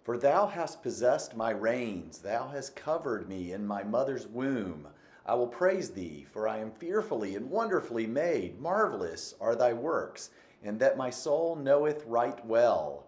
For thou hast possessed my reins, thou hast covered me in my mother's womb. I will praise thee, for I am fearfully and wonderfully made. Marvelous are thy works, and that my soul knoweth right well.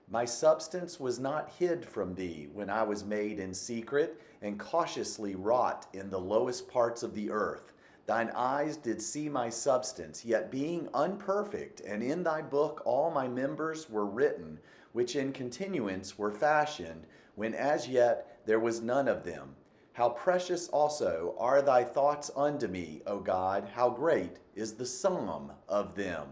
My substance was not hid from thee when I was made in secret, and cautiously wrought in the lowest parts of the earth. Thine eyes did see my substance, yet being unperfect, and in thy book all my members were written, which in continuance were fashioned, when as yet there was none of them. How precious also are thy thoughts unto me, O God, how great is the sum of them.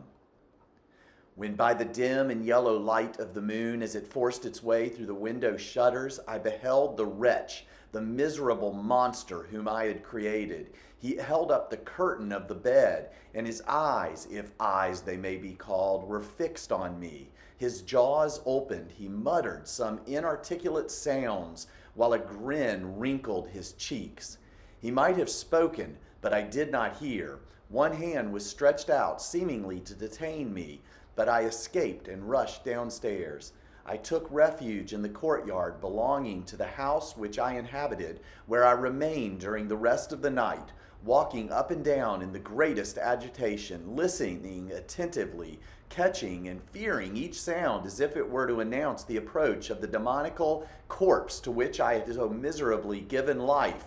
When by the dim and yellow light of the moon, as it forced its way through the window shutters, I beheld the wretch, the miserable monster whom I had created. He held up the curtain of the bed, and his eyes, if eyes they may be called, were fixed on me. His jaws opened, he muttered some inarticulate sounds, while a grin wrinkled his cheeks. He might have spoken, but I did not hear. One hand was stretched out, seemingly to detain me, but I escaped and rushed downstairs. I took refuge in the courtyard belonging to the house which I inhabited, where I remained during the rest of the night, walking up and down in the greatest agitation, listening attentively, catching and fearing each sound as if it were to announce the approach of the demoniacal corpse to which I had so miserably given life.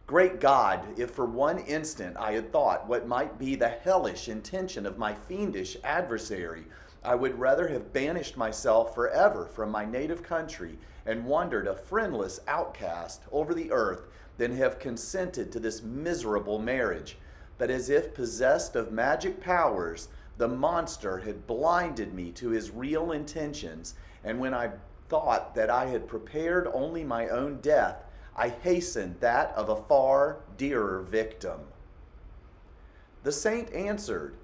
Great God, if for one instant I had thought what might be the hellish intention of my fiendish adversary, I would rather have banished myself forever from my native country and wandered a friendless outcast over the earth than have consented to this miserable marriage. But as if possessed of magic powers, the monster had blinded me to his real intentions, and when I thought that I had prepared only my own death, I hastened that of a far dearer victim. The saint answered,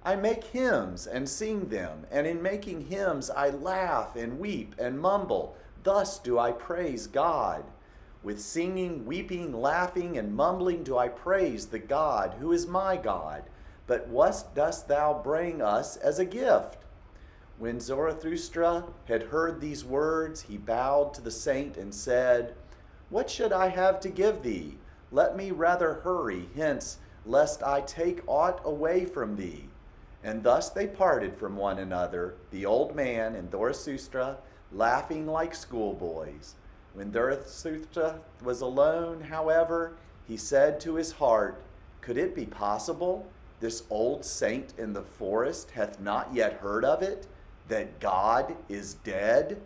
I make hymns and sing them, and in making hymns I laugh and weep and mumble. Thus do I praise God. With singing, weeping, laughing, and mumbling do I praise the God who is my God. But what dost thou bring us as a gift? When Zarathustra had heard these words, he bowed to the saint and said, What should I have to give thee? Let me rather hurry hence, lest I take aught away from thee. And thus they parted from one another, the old man and Zarathustra, laughing like schoolboys. When Zarathustra was alone, however, he said to his heart, Could it be possible? This old saint in the forest hath not yet heard of it, that God is dead?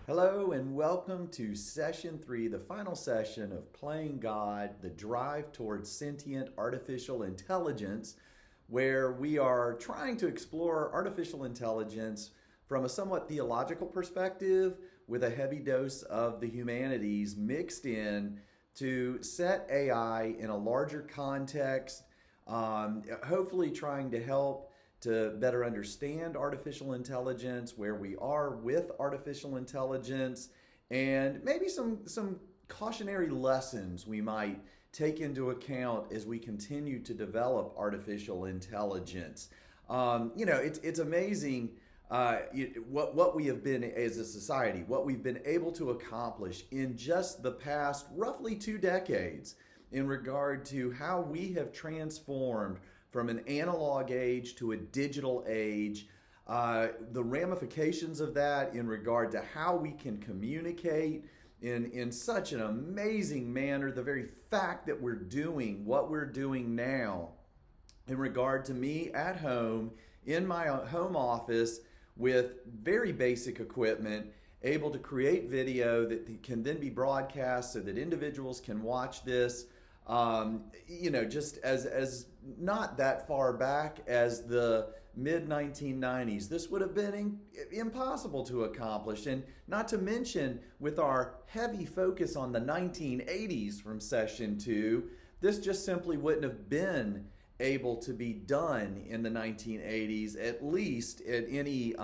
Hello and welcome to Session 3, the final session of Playing God, the Drive Towards Sentient Artificial Intelligence, where we are trying to explore artificial intelligence from a somewhat theological perspective with a heavy dose of the humanities mixed in to set AI in a larger context, hopefully trying to help to better understand artificial intelligence, where we are with artificial intelligence, and maybe some cautionary lessons we might take into account as we continue to develop artificial intelligence. It's amazing what we have been as a society, what we've been able to accomplish in just the past roughly 2 decades in regard to how we have transformed from an analog age to a digital age, the ramifications of that in regard to how we can communicate in such an amazing manner, the very fact that we're doing what we're doing now in regard to me at home, in my home office, with very basic equipment, able to create video that can then be broadcast so that individuals can watch this. Just as not that far back as the mid-1990s, this would have been impossible to accomplish. And not to mention, with our heavy focus on the 1980s from Session 2, this just simply wouldn't have been able to be done in the 1980s, at least in any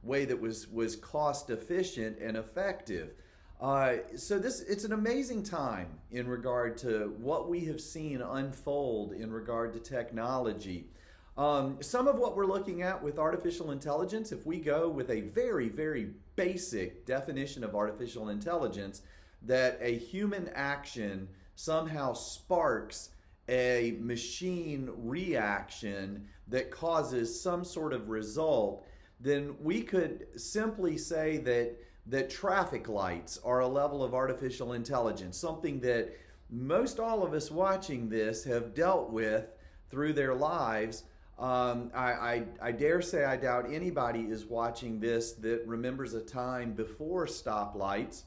way that was cost efficient and effective. So it's an amazing time in regard to what we have seen unfold in regard to technology. Some of what we're looking at with artificial intelligence, if we go with a very, very basic definition of artificial intelligence, that a human action somehow sparks a machine reaction that causes some sort of result, then we could simply say that traffic lights are a level of artificial intelligence, something that most all of us watching this have dealt with through their lives. I dare say I doubt anybody is watching this that remembers a time before stoplights.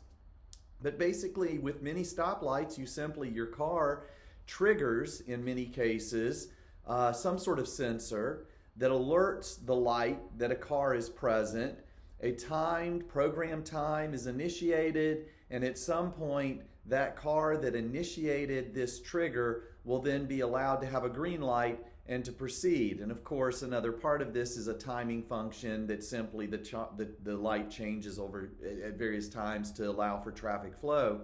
But basically, with many stoplights, your car triggers, in many cases, some sort of sensor that alerts the light that a car is present. A programmed time is initiated, and at some point, that car that initiated this trigger will then be allowed to have a green light and to proceed. And of course, another part of this is a timing function that simply the light changes over at various times to allow for traffic flow.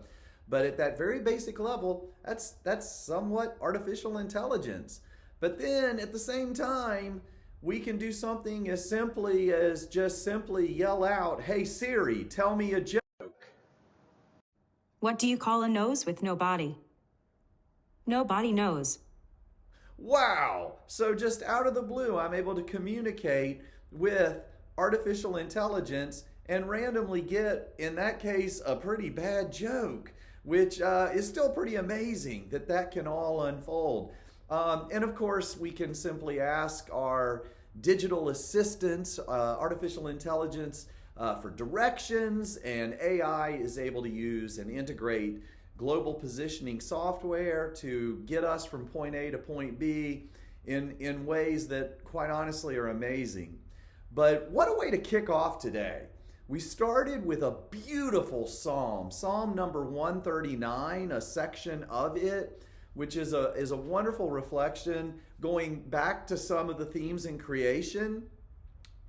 But at that very basic level, that's somewhat artificial intelligence. But then at the same time, we can do something as simply as just simply yell out, "Hey Siri, tell me a joke." What do you call a nose with no body? No body knows. Wow! So just out of the blue, I'm able to communicate with artificial intelligence and randomly get, in that case, a pretty bad joke, which is still pretty amazing that can all unfold. And of course, we can simply ask our digital assistants, artificial intelligence, for directions, and AI is able to use and integrate global positioning software to get us from point A to point B in ways that quite honestly are amazing. But what a way to kick off today. We started with a beautiful psalm, Psalm number 139, a section of it, which is a wonderful reflection going back to some of the themes in creation,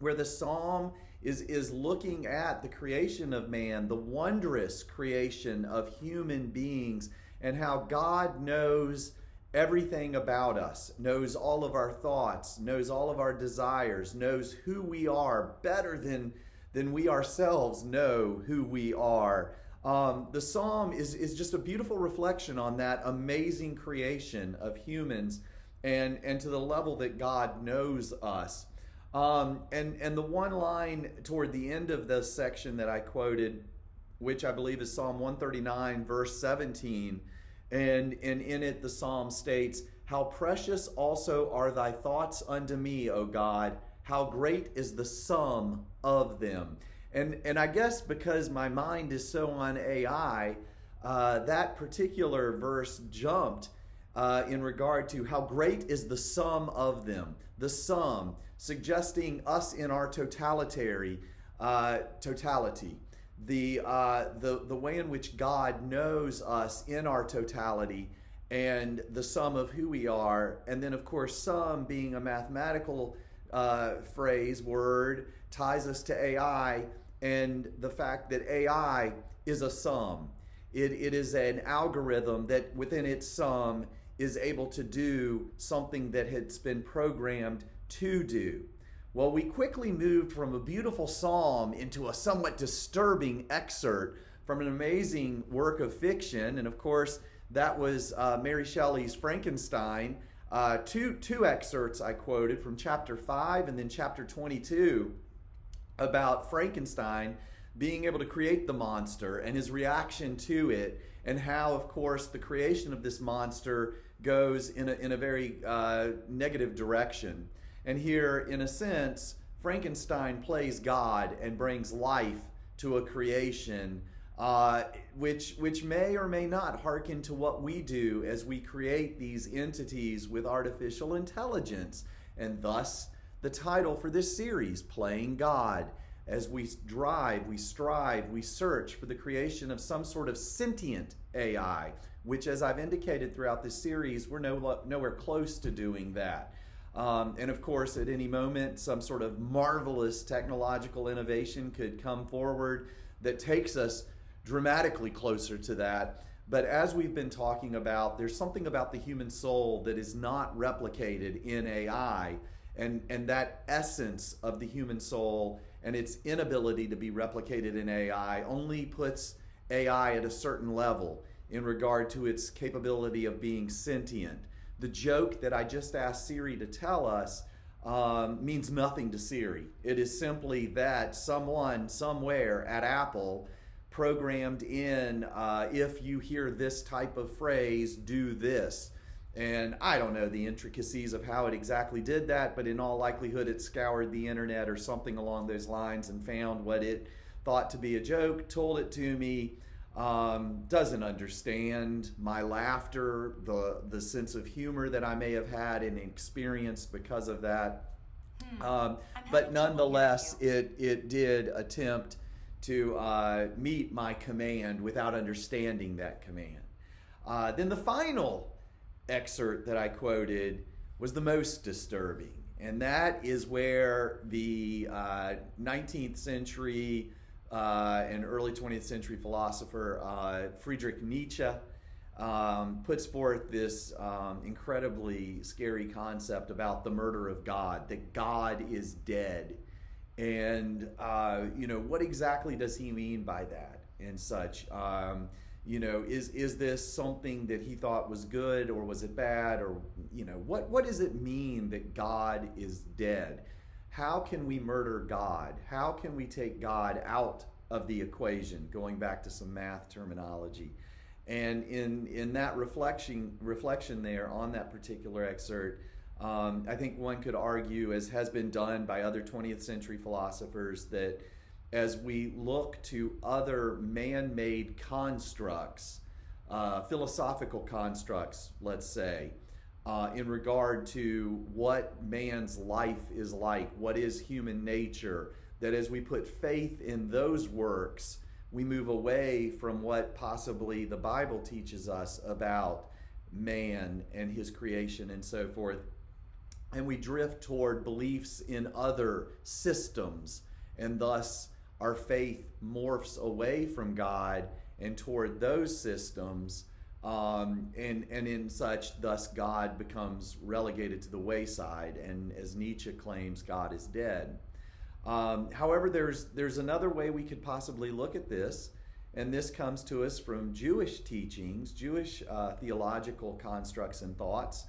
where the psalm is looking at the creation of man, the wondrous creation of human beings, and how God knows everything about us, knows all of our thoughts, knows all of our desires, knows who we are better than we ourselves know who we are. The psalm is just a beautiful reflection on that amazing creation of humans and to the level that God knows us. And the one line toward the end of this section that I quoted, which I believe is Psalm 139, verse 17, and in it the psalm states, "How precious also are thy thoughts unto me, O God, how great is the sum of them." And I guess because my mind is so on AI, that particular verse jumped in regard to how great is the sum of them. The sum, suggesting us in our totality, the way in which God knows us in our totality and the sum of who we are. And then, of course, sum being a mathematical word, ties us to AI and the fact that AI is a sum. It is an algorithm that within its sum is able to do something that has been programmed to do. Well, we quickly moved from a beautiful psalm into a somewhat disturbing excerpt from an amazing work of fiction. And of course, that was Mary Shelley's Frankenstein. Two excerpts I quoted from chapter 5 and then chapter 22 about Frankenstein being able to create the monster and his reaction to it, and how, of course, the creation of this monster goes in a very negative direction. And here, in a sense, Frankenstein plays God and brings life to a creation, which may or may not hearken to what we do as we create these entities with artificial intelligence. And thus, the title for this series, Playing God, as we drive, we strive, we search for the creation of some sort of sentient AI, which, as I've indicated throughout this series, we're nowhere close to doing that. And of course, at any moment, some sort of marvelous technological innovation could come forward that takes us dramatically closer to that. But as we've been talking about, there's something about the human soul that is not replicated in AI. and that essence of the human soul and its inability to be replicated in AI only puts AI at a certain level in regard to its capability of being sentient. The joke that I just asked Siri to tell us means nothing to Siri. It is simply that someone somewhere at Apple programmed in, if you hear this type of phrase, do this. And I don't know the intricacies of how it exactly did that, but in all likelihood it scoured the internet or something along those lines and found what it thought to be a joke, told it to me, doesn't understand my laughter, the sense of humor that I may have had and experienced because of that. But nonetheless, it did attempt to meet my command without understanding that command. Then the final excerpt that I quoted was the most disturbing, and that is where the 19th century and early 20th century philosopher Friedrich Nietzsche puts forth this incredibly scary concept about the murder of God, that God is dead. And, what exactly does he mean by that and such? Is this something that he thought was good, or was it bad? Or, what does it mean that God is dead? How can we murder God? How can we take God out of the equation, going back to some math terminology? And in that reflection there on that particular excerpt, I think one could argue, as has been done by other 20th century philosophers, that as we look to other man-made constructs, philosophical constructs, let's say, in regard to what man's life is like, what is human nature, that as we put faith in those works, we move away from what possibly the Bible teaches us about man and his creation and so forth, and we drift toward beliefs in other systems, and thus our faith morphs away from God and toward those systems, and in such, thus God becomes relegated to the wayside, and as Nietzsche claims, God is dead. However, there's another way we could possibly look at this, and this comes to us from Jewish teachings, Jewish theological constructs and thoughts,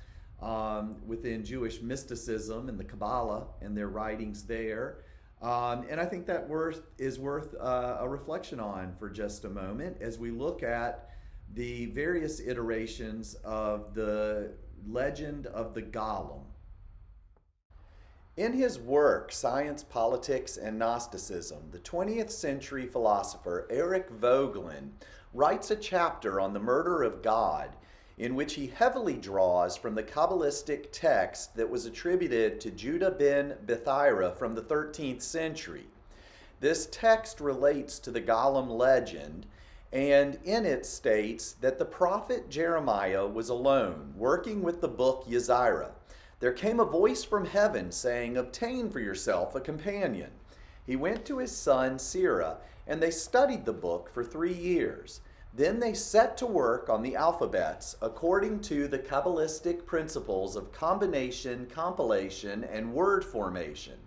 within Jewish mysticism and the Kabbalah and their writings there. And I think that is worth a reflection on for just a moment as we look at the various iterations of the legend of the Golem. In his work, Science, Politics, and Gnosticism, the 20th century philosopher Eric Voegelin writes a chapter on the murder of God, in which he heavily draws from the Kabbalistic text that was attributed to Judah ben Bethaira from the 13th century. This text relates to the Golem Legend, and in it states that the prophet Jeremiah was alone, working with the book Yezirah. There came a voice from heaven saying, "Obtain for yourself a companion." He went to his son Sirah, and they studied the book for 3 years. Then they set to work on the alphabets according to the Kabbalistic principles of combination, compilation, and word formation.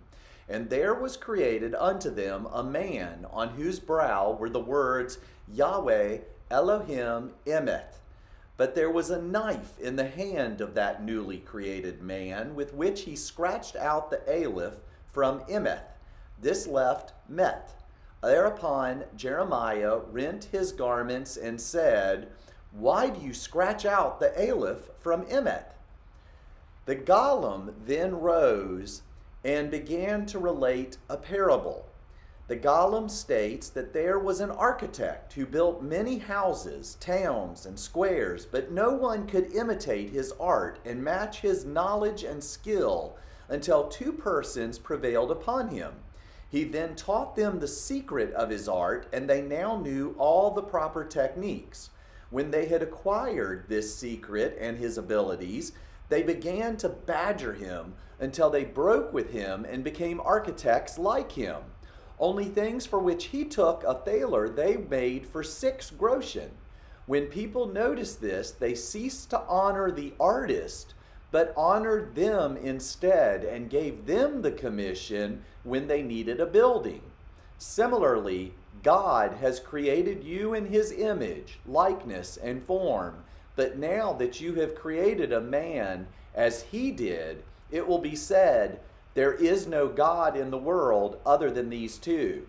And there was created unto them a man on whose brow were the words Yahweh Elohim Emeth. But there was a knife in the hand of that newly created man, with which he scratched out the Aleph from Emeth. This left Meth. Thereupon Jeremiah rent his garments and said, "Why do you scratch out the Aleph from Emeth?" The Golem then rose and began to relate a parable. The Golem states that there was an architect who built many houses, towns, and squares, but no one could imitate his art and match his knowledge and skill until 2 persons prevailed upon him. He then taught them the secret of his art, and they now knew all the proper techniques. When they had acquired this secret and his abilities, they began to badger him until they broke with him and became architects like him. Only things for which he took a thaler they made for 6 groschen. When people noticed this, they ceased to honor the artist, but honored them instead and gave them the commission when they needed a building. Similarly, God has created you in his image, likeness, and form, but now that you have created a man as he did, it will be said, there is no God in the world other than these two.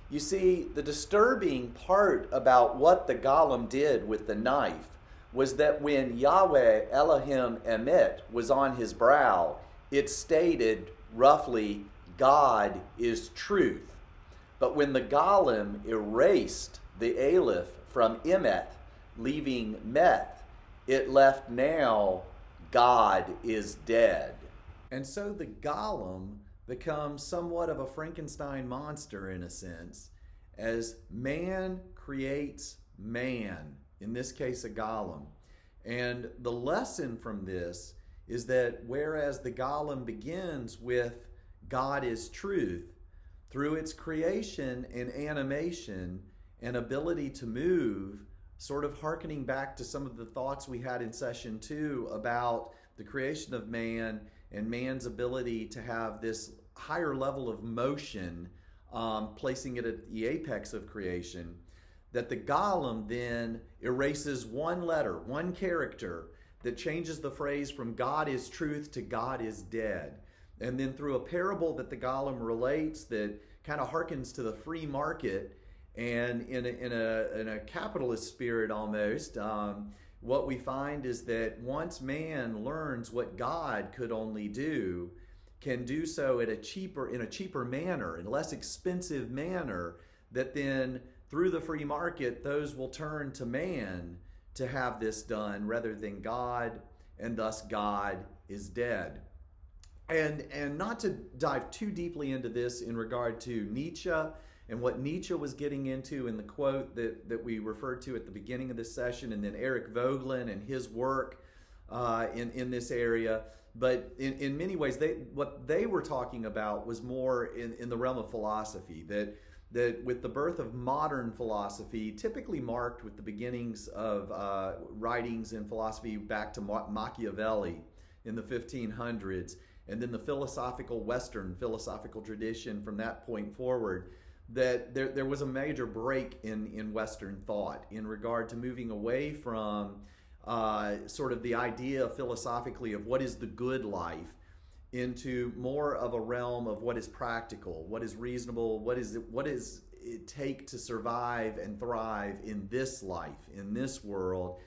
You see, the disturbing part about what the golem did with the knife was that when Yahweh Elohim Emet was on his brow, it stated roughly, God is truth. But when the golem erased the Aleph from Emeth, leaving Meth, it left now, God is dead. And so the golem becomes somewhat of a Frankenstein monster in a sense, as man creates man, in this case a golem. And the lesson from this is that whereas the golem begins with God is truth, through its creation and animation and ability to move, sort of hearkening back to some of the thoughts we had in session 2 about the creation of man and man's ability to have this higher level of motion, placing it at the apex of creation, that the golem then erases one letter, one character, that changes the phrase from God is truth to God is dead. And then through a parable that the golem relates that kind of harkens to the free market and in a capitalist spirit almost, what we find is that once man learns what God could only do, can do so in a cheaper manner, in a less expensive manner, that then through the free market, those will turn to man to have this done rather than God, and thus God is dead. And not to dive too deeply into this in regard to Nietzsche and what Nietzsche was getting into in the quote that we referred to at the beginning of this session, and then Eric Voegelin and his work in this area. But in many ways, what they were talking about was more in the realm of philosophy, that with the birth of modern philosophy, typically marked with the beginnings of writings in philosophy back to Machiavelli in the 1500s, and then the Western philosophical tradition from that point forward, that there was a major break in Western thought in regard to moving away from sort of the idea philosophically of what is the good life into more of a realm of what is practical, what is reasonable, what does it take to survive and thrive in this life, in this world.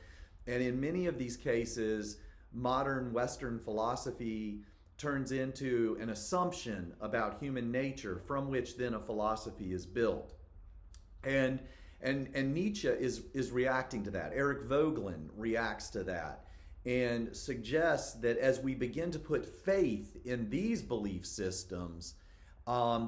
And in many of these cases, modern Western philosophy turns into an assumption about human nature from which then a philosophy is built. And Nietzsche is reacting to that. Eric Voegelin reacts to that and suggests that as we begin to put faith in these belief systems,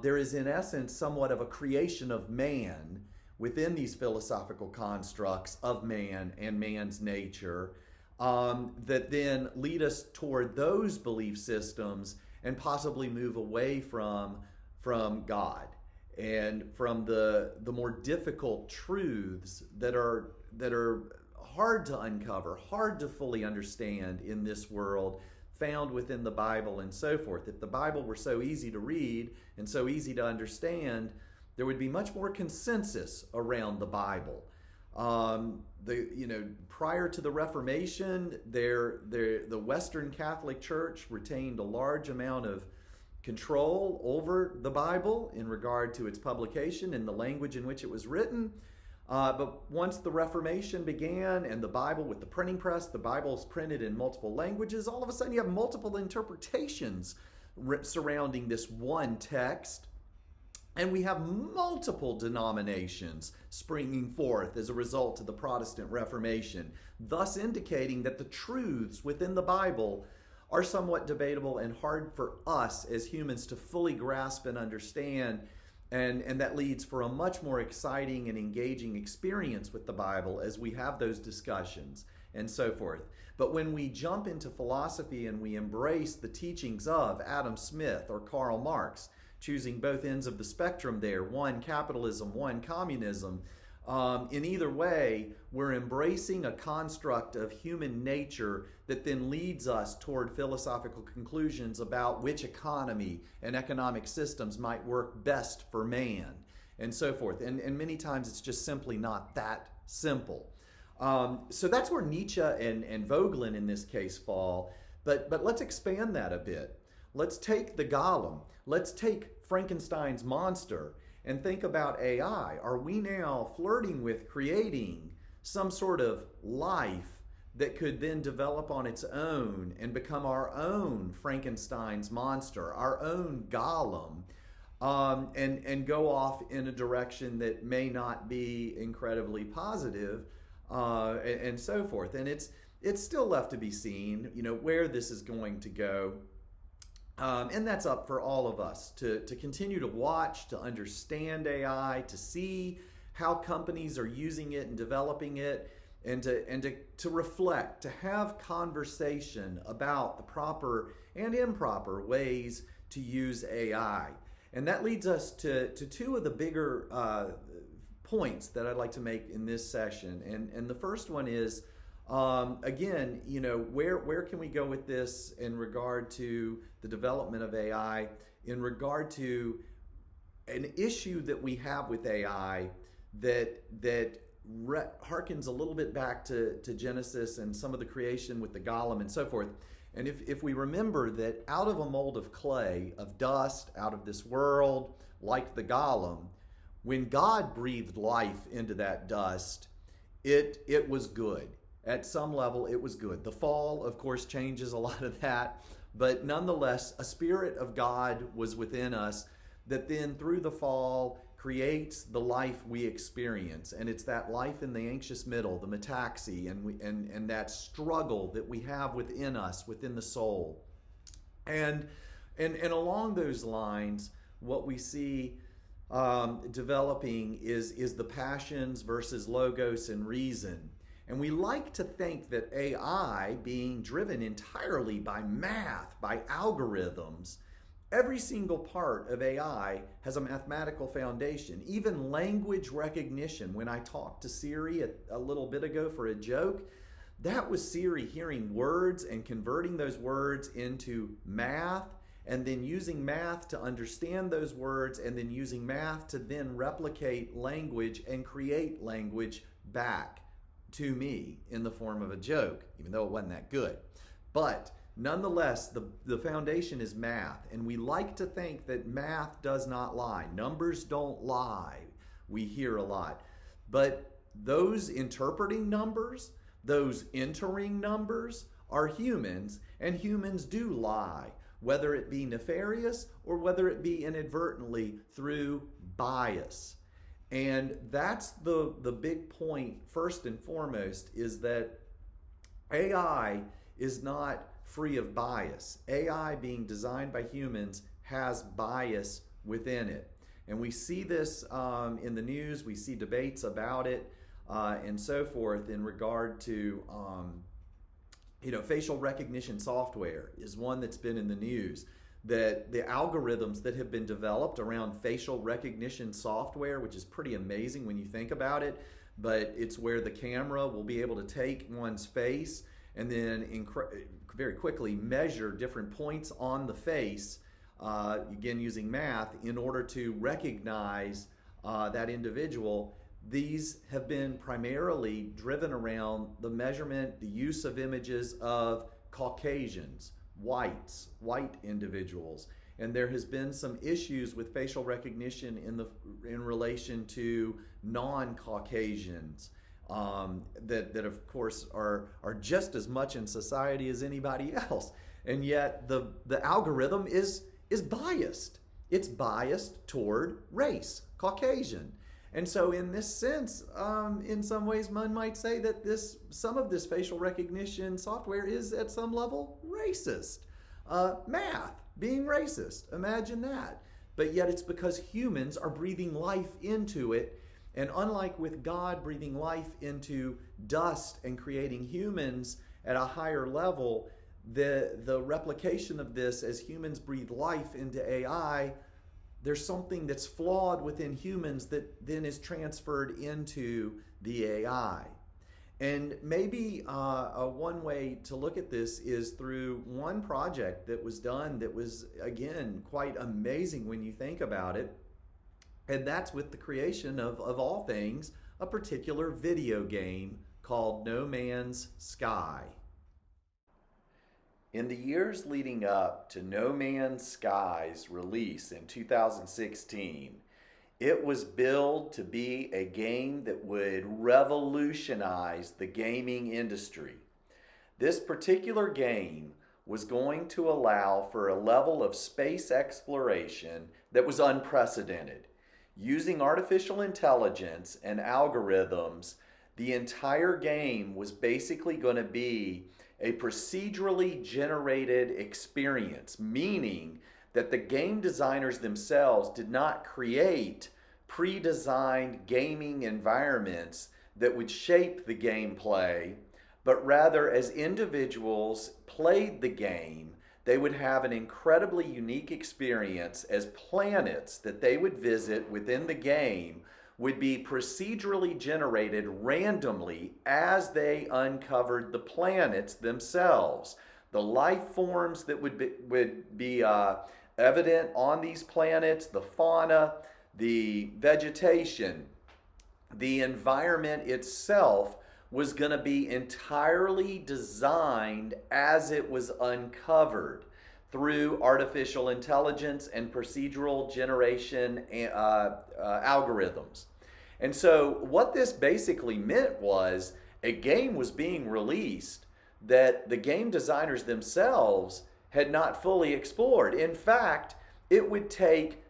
there is in essence somewhat of a creation of man within these philosophical constructs of man and man's nature, that then lead us toward those belief systems and possibly move away from God and from the more difficult truths that are hard to uncover, hard to fully understand in this world, found within the Bible and so forth. If the Bible were so easy to read and so easy to understand, there would be much more consensus around the Bible. Prior to the Reformation, the Western Catholic Church retained a large amount of control over the Bible in regard to its publication and the language in which it was written. But once the Reformation began and the Bible, with the printing press, the Bible is printed in multiple languages, all of a sudden you have multiple interpretations surrounding this one text. And we have multiple denominations springing forth as a result of the Protestant Reformation, thus indicating that the truths within the Bible are somewhat debatable and hard for us as humans to fully grasp and understand. And that leads for a much more exciting and engaging experience with the Bible as we have those discussions and so forth. But when we jump into philosophy and we embrace the teachings of Adam Smith or Karl Marx, choosing both ends of the spectrum there, one capitalism, one communism, In either way, we're embracing a construct of human nature that then leads us toward philosophical conclusions about which economy and economic systems might work best for man, and so forth. And many times it's just simply not that simple. So that's where Nietzsche and Vogelin in this case fall. But let's expand that a bit. Let's take the Golem. Let's take Frankenstein's monster and think about AI. Are we now flirting with creating some sort of life that could then develop on its own and become our own Frankenstein's monster, our own Golem, and go off in a direction that may not be incredibly positive, and so forth? And it's still left to be seen, where this is going to go. And that's up for all of us to continue to watch, to understand AI, to see how companies are using it and developing it, and to reflect, to have conversation about the proper and improper ways to use AI. And that leads us to two of the bigger points that I'd like to make in this session. And the first one is, again, where can we go with this in regard to the development of AI, in regard to an issue that we have with AI that harkens a little bit back to Genesis and some of the creation with the Golem and so forth. And if we remember that out of a mold of clay, of dust, out of this world, like the Golem, when God breathed life into that dust, it was good. At some level, it was good. The fall, of course, changes a lot of that. But nonetheless, a spirit of God was within us that then through the fall creates the life we experience. And it's that life in the anxious middle, the metaxy, and that struggle that we have within us, within the soul. And along those lines, what we see developing is the passions versus logos and reason. And we like to think that AI, being driven entirely by math, by algorithms, every single part of AI has a mathematical foundation. Even language recognition. When I talked to Siri a little bit ago for a joke, that was Siri hearing words and converting those words into math, and then using math to understand those words, and then using math to then replicate language and create language back to me in the form of a joke, even though it wasn't that good. But nonetheless, the foundation is math, and we like to think that math does not lie. Numbers don't lie, we hear a lot. But those interpreting numbers, those entering numbers, are humans, and humans do lie, whether it be nefarious or whether it be inadvertently through bias. And that's the big point, first and foremost, is that AI is not free of bias. AI, being designed by humans, has bias within it. And we see this in the news, we see debates about it, and so forth in regard to, facial recognition software is one that's been in the news. That the algorithms that have been developed around facial recognition software, which is pretty amazing when you think about it, but it's where the camera will be able to take one's face and then very quickly measure different points on the face, again using math, in order to recognize that individual. These have been primarily driven around the measurement, the use of images of Caucasians, white individuals, and there has been some issues with facial recognition in relation to non-Caucasians that of course are just as much in society as anybody else, and yet the algorithm is biased. It's biased toward race, Caucasian. And so in this sense, in some ways, one might say that some of this facial recognition software is at some level racist. Math being racist, imagine that. But yet it's because humans are breathing life into it. And unlike with God breathing life into dust and creating humans at a higher level, the replication of this as humans breathe life into AI there's something that's flawed within humans that then is transferred into the AI. And maybe one way to look at this is through one project that was done that was, again, quite amazing when you think about it. And that's with the creation of all things, a particular video game called No Man's Sky. In the years leading up to No Man's Sky's release in 2016, it was billed to be a game that would revolutionize the gaming industry. This particular game was going to allow for a level of space exploration that was unprecedented. Using artificial intelligence and algorithms, the entire game was basically going to be a procedurally generated experience, meaning that the game designers themselves did not create pre-designed gaming environments that would shape the gameplay, but rather as individuals played the game, they would have an incredibly unique experience as planets that they would visit within the game would be procedurally generated randomly as they uncovered the planets themselves. The life forms that would be evident on these planets, the fauna, the vegetation, the environment itself was going to be entirely designed as it was uncovered through artificial intelligence and procedural generation algorithms. And so what this basically meant was a game was being released that the game designers themselves had not fully explored. In fact, it would take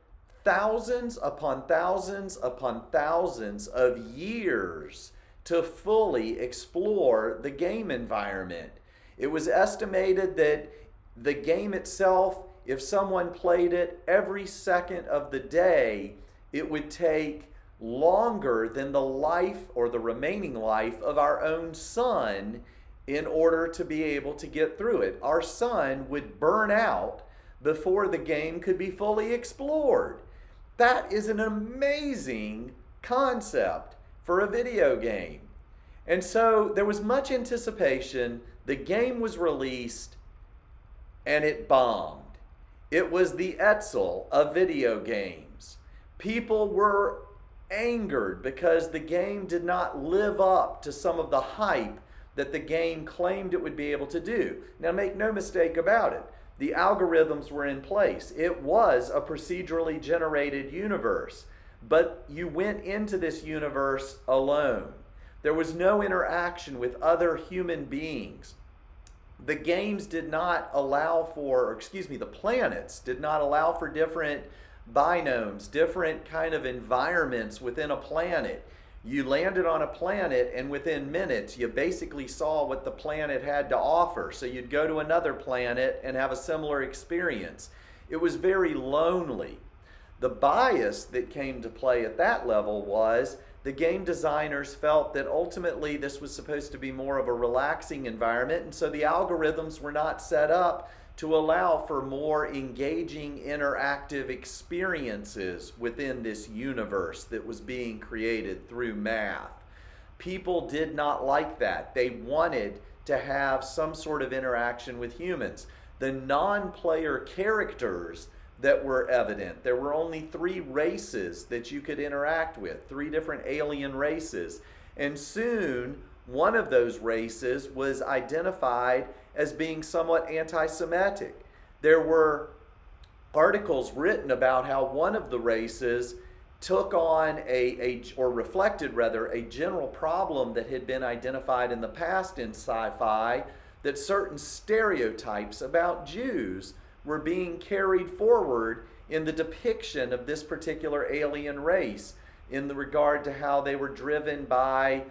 thousands upon thousands upon thousands of years to fully explore the game environment. It was estimated that the game itself, if someone played it every second of the day, it would take longer than the life or the remaining life of our own sun in order to be able to get through it. Our sun would burn out before the game could be fully explored. That is an amazing concept for a video game. And so there was much anticipation. The game was released and it bombed. It was the Etzel of video games. People were angered because the game did not live up to some of the hype that the game claimed it would be able to do. Now, make no mistake about it. The algorithms were in place. It was a procedurally generated universe, but you went into this universe alone. There was no interaction with other human beings. The games did not allow for, the planets did not allow for different binomes, different kind of environments within a planet. You landed on a planet and within minutes you basically saw what the planet had to offer. So you'd go to another planet and have a similar experience. It was very lonely. The bias that came to play at that level was the game designers felt that ultimately this was supposed to be more of a relaxing environment, and so the algorithms were not set up to allow for more engaging interactive experiences within this universe that was being created through math. People did not like that. They wanted to have some sort of interaction with humans. The non-player characters that were evident, there were only 3 races that you could interact with, 3 different alien races. And soon, one of those races was identified as being somewhat anti-Semitic. There were articles written about how one of the races took on reflected a general problem that had been identified in the past in sci-fi, that certain stereotypes about Jews were being carried forward in the depiction of this particular alien race in the regard to how they were driven by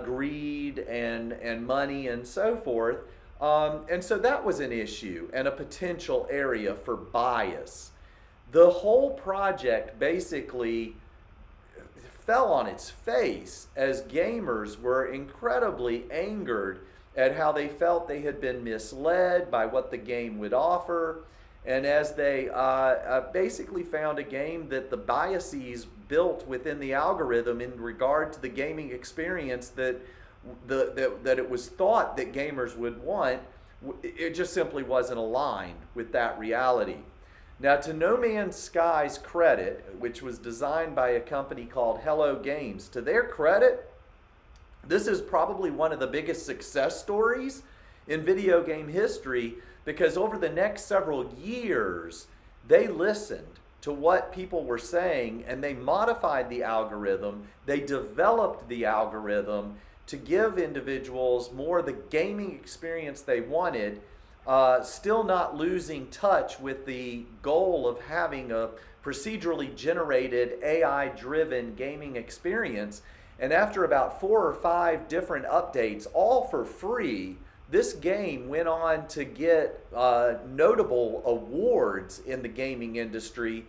greed and money and so forth. And so that was an issue and a potential area for bias. The whole project basically fell on its face as gamers were incredibly angered at how they felt they had been misled by what the game would offer. And as they basically found a game that the biases built within the algorithm in regard to the gaming experience that it was thought that gamers would want, it just simply wasn't aligned with that reality. Now, to No Man's Sky's credit, which was designed by a company called Hello Games, to their credit, this is probably one of the biggest success stories in video game history, because over the next several years, they listened to what people were saying and they modified the algorithm. They developed the algorithm to give individuals more of the gaming experience they wanted, still not losing touch with the goal of having a procedurally generated, AI-driven gaming experience. And after about 4 or 5 different updates, all for free, this game went on to get notable awards in the gaming industry,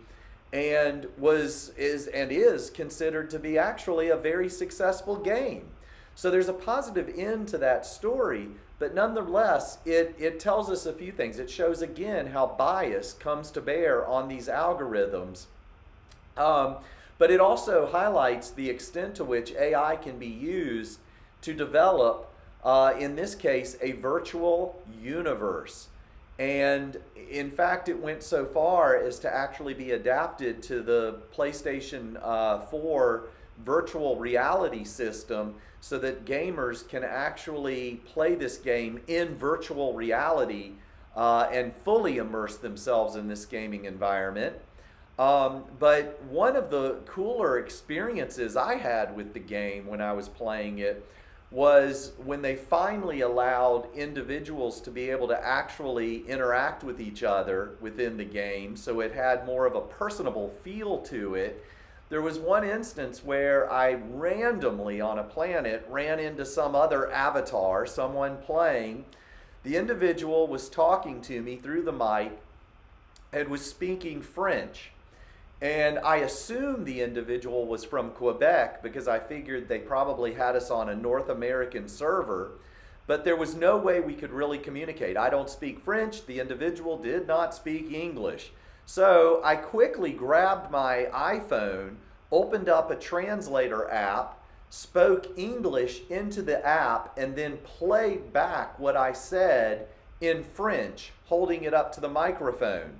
and is considered to be actually a very successful game. So there's a positive end to that story, but nonetheless, it tells us a few things. It shows again how bias comes to bear on these algorithms. But it also highlights the extent to which AI can be used to develop, in this case, a virtual universe. And in fact, it went so far as to actually be adapted to the PlayStation 4 virtual reality system, so that gamers can actually play this game in virtual reality and fully immerse themselves in this gaming environment. But one of the cooler experiences I had with the game when I was playing it was when they finally allowed individuals to be able to actually interact with each other within the game, so it had more of a personable feel to it. There was one instance where I randomly on a planet ran into some other avatar, someone playing. The individual was talking to me through the mic and was speaking French. And I assumed the individual was from Quebec because I figured they probably had us on a North American server, but there was no way we could really communicate. I don't speak French. The individual did not speak English. So I quickly grabbed my iPhone, opened up a translator app, spoke English into the app, and then played back what I said in French, holding it up to the microphone.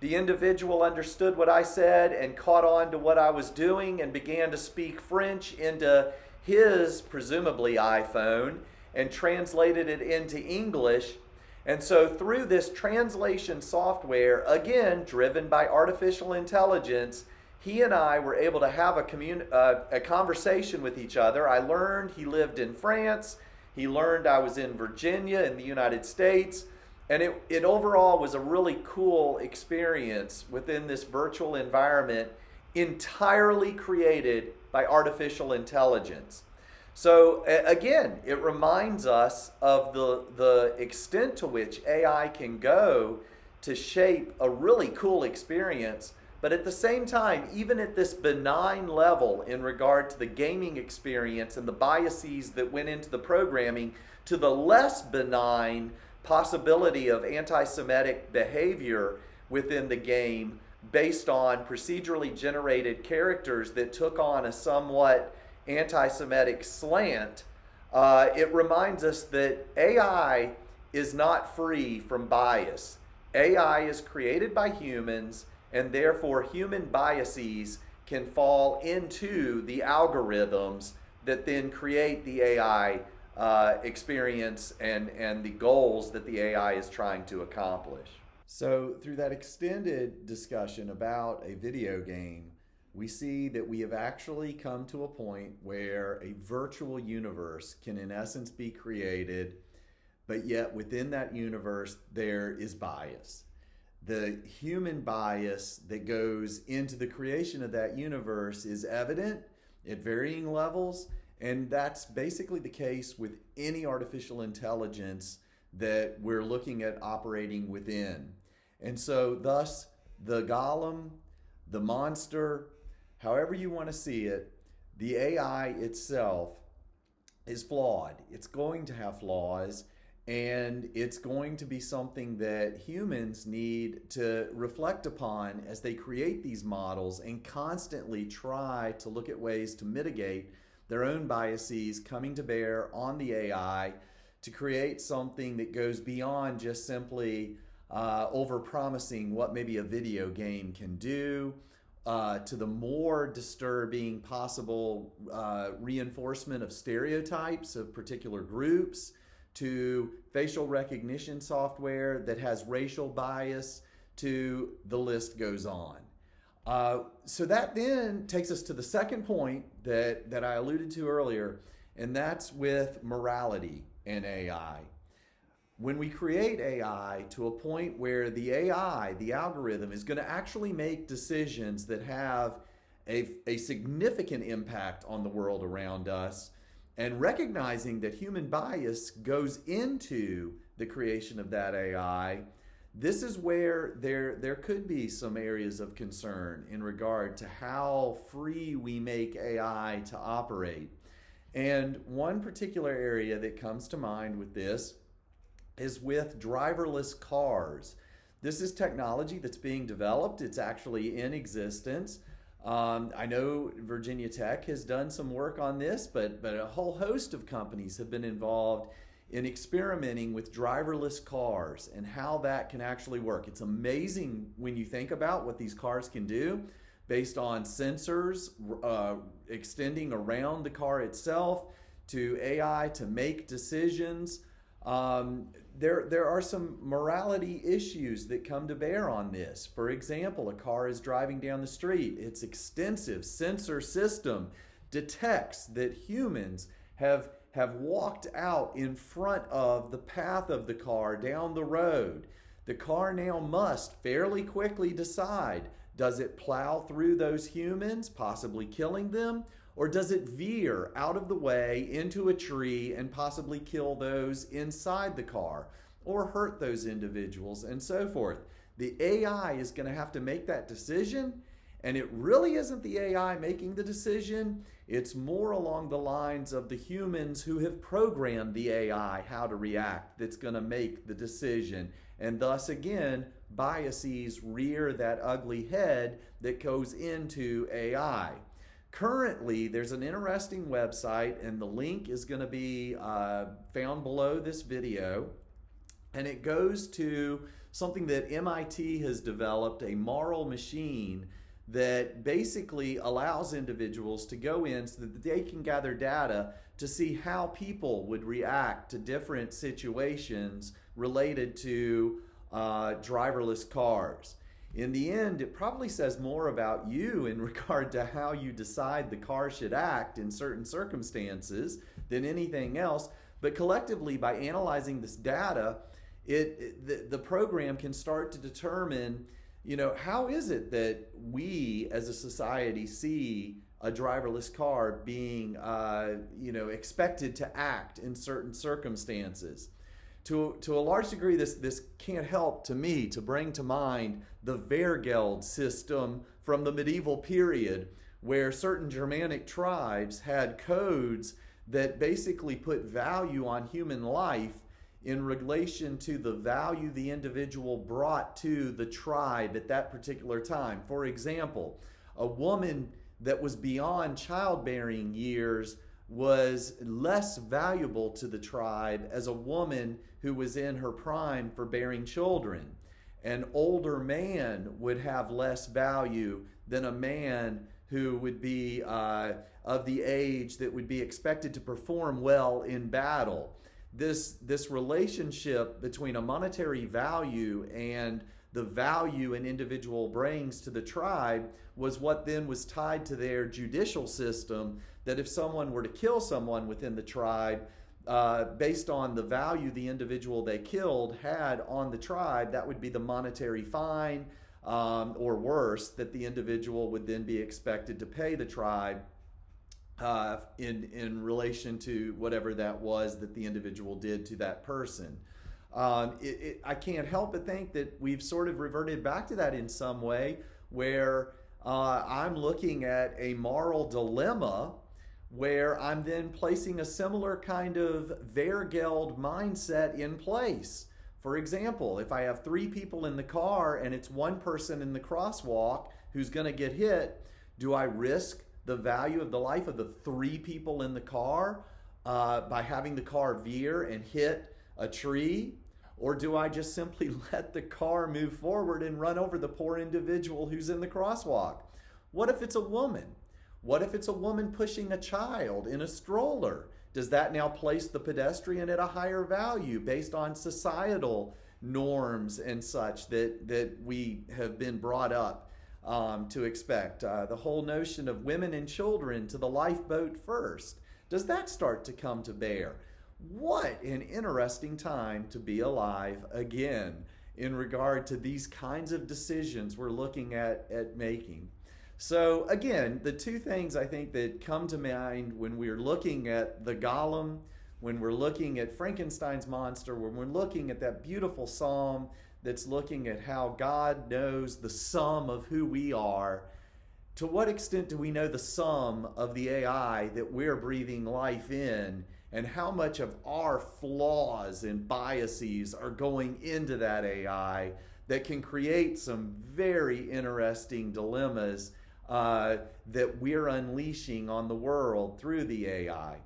The individual understood what I said and caught on to what I was doing and began to speak French into his, presumably, iPhone, and translated it into English. And so through this translation software, again, driven by artificial intelligence, he and I were able to have a conversation with each other. I learned he lived in France. He learned I was in Virginia in the United States. And it overall was a really cool experience within this virtual environment entirely created by artificial intelligence. So again, it reminds us of the extent to which AI can go to shape a really cool experience. But at the same time, even at this benign level in regard to the gaming experience and the biases that went into the programming, to the less benign possibility of anti-Semitic behavior within the game based on procedurally generated characters that took on a somewhat anti-Semitic slant, it reminds us that AI is not free from bias. AI is created by humans, and therefore human biases can fall into the algorithms that then create the AI experience and the goals that the AI is trying to accomplish. So through that extended discussion about a video game, we see that we have actually come to a point where a virtual universe can in essence be created, but yet within that universe there is bias. The human bias that goes into the creation of that universe is evident at varying levels, and that's basically the case with any artificial intelligence that we're looking at operating within. And so thus the golem, the monster, however you want to see it, the AI itself is flawed. It's going to have flaws, And it's going to be something that humans need to reflect upon as they create these models and constantly try to look at ways to mitigate their own biases coming to bear on the AI to create something that goes beyond just simply over-promising what maybe a video game can do, to the more disturbing possible reinforcement of stereotypes of particular groups, to facial recognition software that has racial bias, to the list goes on. So that then takes us to the second point that I alluded to earlier, and that's with morality and AI. When we create AI to a point where the AI, the algorithm, is going to actually make decisions that have a significant impact on the world around us, and recognizing that human bias goes into the creation of that AI, this is where there could be some areas of concern in regard to how free we make AI to operate. And one particular area that comes to mind with this is with driverless cars. This is technology that's being developed. It's actually in existence. I know Virginia Tech has done some work on this, but a whole host of companies have been involved in experimenting with driverless cars and how that can actually work. It's amazing when you think about what these cars can do based on sensors extending around the car itself, to AI to make decisions. There are some morality issues that come to bear on this. For example, a car is driving down the street. Its extensive sensor system detects that humans have walked out in front of the path of the car down the road. The car now must fairly quickly decide, does it plow through those humans, possibly killing them? Or does it veer out of the way into a tree and possibly kill those inside the car or hurt those individuals and so forth? The AI is going to have to make that decision, and it really isn't the AI making the decision. It's more along the lines of the humans who have programmed the AI how to react that's going to make the decision. And thus, again, biases rear that ugly head that goes into AI. Currently, there's an interesting website, and the link is going to be found below this video, and it goes to something that MIT has developed, a moral machine that basically allows individuals to go in so that they can gather data to see how people would react to different situations related to driverless cars. In the end, it probably says more about you in regard to how you decide the car should act in certain circumstances than anything else. But collectively, by analyzing this data, the program can start to determine, how is it that we as a society see a driverless car being, expected to act in certain circumstances. To a large degree, this can't help to me to bring to mind the Wehrgeld system from the medieval period, where certain Germanic tribes had codes that basically put value on human life in relation to the value the individual brought to the tribe at that particular time. For example, a woman that was beyond childbearing years was less valuable to the tribe as a woman who was in her prime for bearing children. An older man would have less value than a man who would be of the age that would be expected to perform well in battle. This relationship between a monetary value and the value an individual brings to the tribe was what then was tied to their judicial system, that if someone were to kill someone within the tribe, based on the value the individual they killed had on the tribe, that would be the monetary fine, or worse, that the individual would then be expected to pay the tribe in relation to whatever that was that the individual did to that person. I can't help but think that we've sort of reverted back to that in some way, where I'm looking at a moral dilemma where I'm then placing a similar kind of Wehrgeld mindset in place. For example, if I have 3 people in the car and it's one person in the crosswalk who's going to get hit, do I risk the value of the life of the 3 people in the car by having the car veer and hit a tree? Or do I just simply let the car move forward and run over the poor individual who's in the crosswalk? What if it's a woman? What if it's a woman pushing a child in a stroller? Does that now place the pedestrian at a higher value based on societal norms and such that we have been brought up to expect? The whole notion of women and children to the lifeboat first. Does that start to come to bear? What an interesting time to be alive again in regard to these kinds of decisions we're looking at making. So again, the 2 things I think that come to mind when we're looking at the Golem, when we're looking at Frankenstein's monster, when we're looking at that beautiful psalm that's looking at how God knows the sum of who we are, to what extent do we know the sum of the AI that we're breathing life in, and how much of our flaws and biases are going into that AI that can create some very interesting dilemmas that we're unleashing on the world through the AI.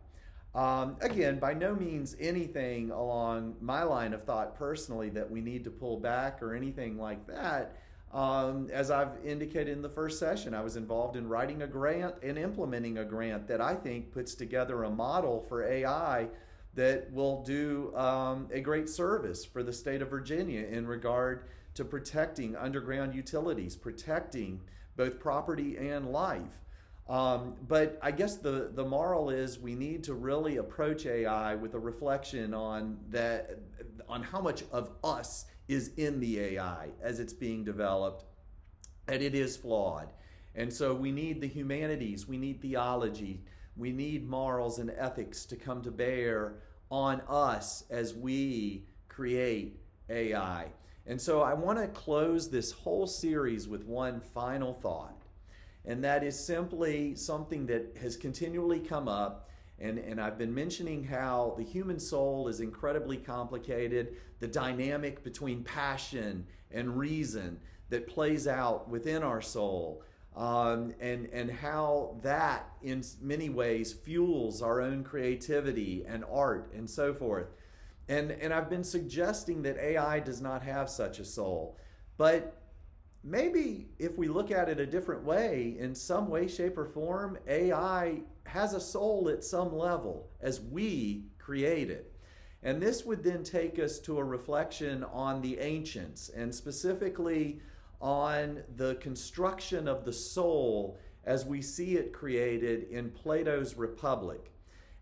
Again, by no means anything along my line of thought personally that we need to pull back or anything like that. As I've indicated in the first session, I was involved in writing a grant and implementing a grant that I think puts together a model for AI that will do a great service for the state of Virginia in regard to protecting underground utilities, protecting both property and life. But I guess the moral is we need to really approach AI with a reflection on how much of us is in the AI as it's being developed, and it is flawed. And so we need the humanities, we need theology, we need morals and ethics to come to bear on us as we create AI. And so I want to close this whole series with one final thought, and that is simply something that has continually come up. And I've been mentioning how the human soul is incredibly complicated, the dynamic between passion and reason that plays out within our soul, and how that in many ways fuels our own creativity and art and so forth. And I've been suggesting that AI does not have such a soul. But maybe if we look at it a different way, in some way, shape, or form, AI has a soul at some level as we create it. And this would then take us to a reflection on the ancients, and specifically on the construction of the soul as we see it created in Plato's Republic.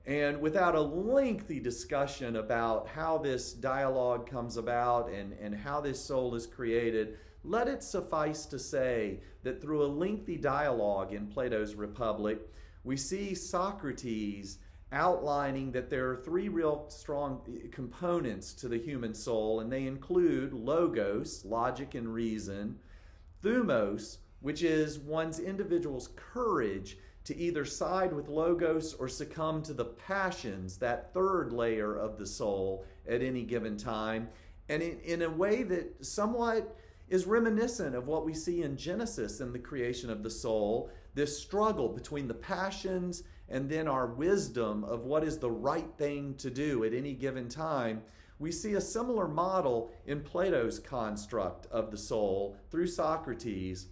And without a lengthy discussion about how this dialogue comes about and how this soul is created, let it suffice to say that through a lengthy dialogue in Plato's Republic, we see Socrates outlining that there are 3 real strong components to the human soul, and they include logos, logic and reason, thumos, which is one's individual's courage to either side with logos or succumb to the passions, that 3rd layer of the soul at any given time, and in a way that somewhat is reminiscent of what we see in Genesis and the creation of the soul, this struggle between the passions and then our wisdom of what is the right thing to do at any given time. We see a similar model in Plato's construct of the soul through Socrates,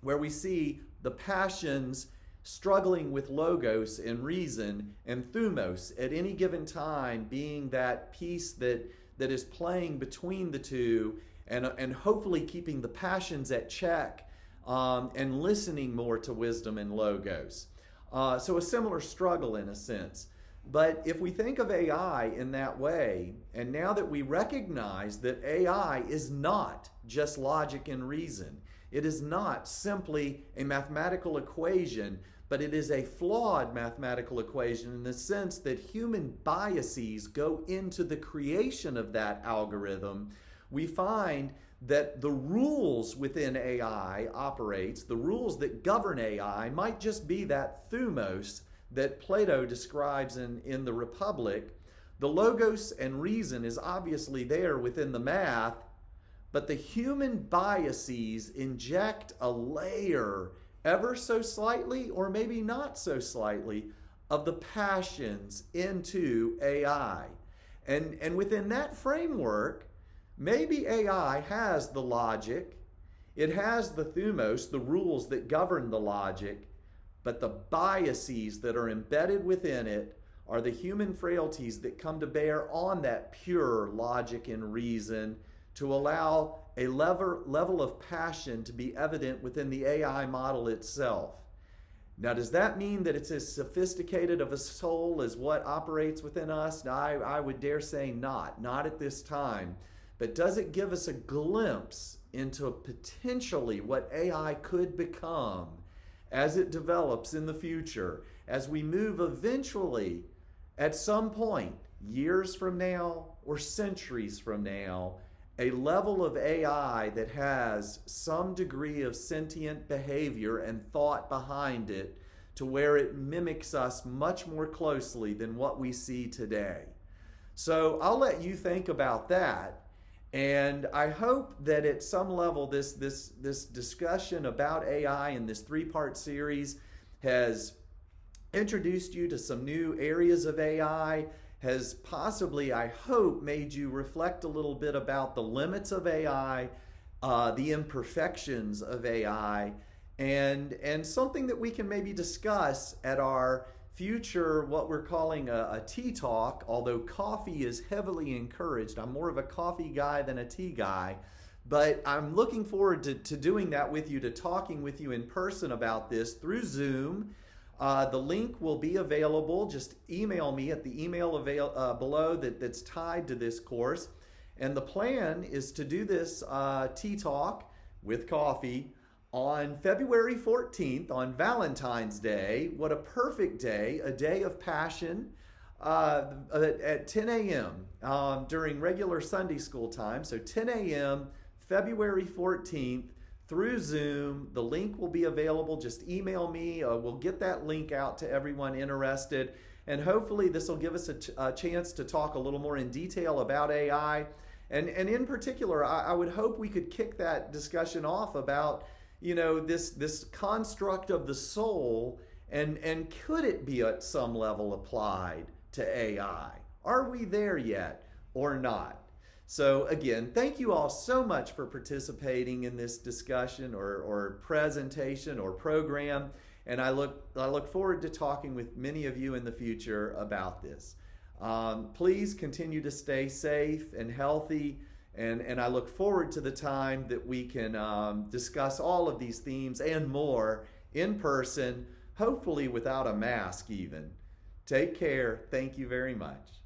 where we see the passions struggling with logos and reason, and thumos at any given time being that piece that is playing between the two, and hopefully keeping the passions at check, and listening more to wisdom and logos. So a similar struggle in a sense. But if we think of AI in that way, and now that we recognize that AI is not just logic and reason, it is not simply a mathematical equation, but it is a flawed mathematical equation in the sense that human biases go into the creation of that algorithm, we find that the rules within AI operates, the rules that govern AI might just be that thumos that Plato describes in the Republic. The logos and reason is obviously there within the math, but the human biases inject a layer, ever so slightly, or maybe not so slightly, of the passions into AI. And within that framework, maybe AI has the logic, it has the thumos, the rules that govern the logic, but the biases that are embedded within it are the human frailties that come to bear on that pure logic and reason to allow a level of passion to be evident within the AI model itself. Now, does that mean that it's as sophisticated of a soul as what operates within us? No, I would dare say not at this time. But does it give us a glimpse into potentially what AI could become as it develops in the future, as we move eventually, at some point, years from now or centuries from now, a level of AI that has some degree of sentient behavior and thought behind it to where it mimics us much more closely than what we see today. So I'll let you think about that. And I hope that at some level this discussion about AI in this three-part series has introduced you to some new areas of AI, has possibly, I hope, made you reflect a little bit about the limits of AI, the imperfections of AI, and something that we can maybe discuss at our future, what we're calling a tea talk, although coffee is heavily encouraged. I'm more of a coffee guy than a tea guy, but I'm looking forward to doing that with you, to talking with you in person about this through Zoom. The link will be available. Just email me at the email below that's tied to this course. And the plan is to do this tea talk with coffee on February 14th, on Valentine's Day. What a perfect day, a day of passion, at 10 a.m. During regular Sunday school time. So 10 a.m., February 14th, through Zoom. The link will be available. Just email me. We'll get that link out to everyone interested. And hopefully this will give us a chance to talk a little more in detail about AI. And in particular, I would hope we could kick that discussion off about, this construct of the soul, and could it be at some level applied to AI? Are we there yet or not? So again, thank you all so much for participating in this discussion or presentation or program. And I look forward to talking with many of you in the future about this. Please continue to stay safe and healthy. And I look forward to the time that we can discuss all of these themes and more in person, hopefully without a mask even. Take care. Thank you very much.